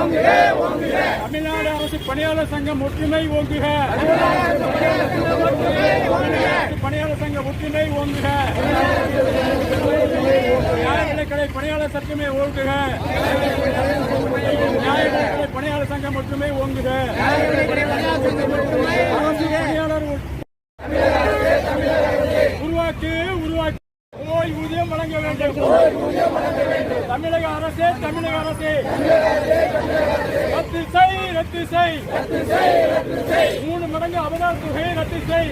தமிழ்நாடு அரசு பணியாளர் சங்கம் ஒற்றுமை ஓங்குக. பணியாளர் சங்க ஒற்றுமை ஓங்குக. நியாய விலைக்கடை பணியாளர் சட்டமே ஓங்குக. நியாய விலைக்கடை பணியாளர் சங்கம் ஒற்றுமை ஓங்குக. பணியாளர் உருவாக்கு ஓய்வூதியம் வழங்க வேண்டும். தமிழக அரசே ரத்து செய். 3 மடங்கு அபராத தொகையை ரத்து செய்.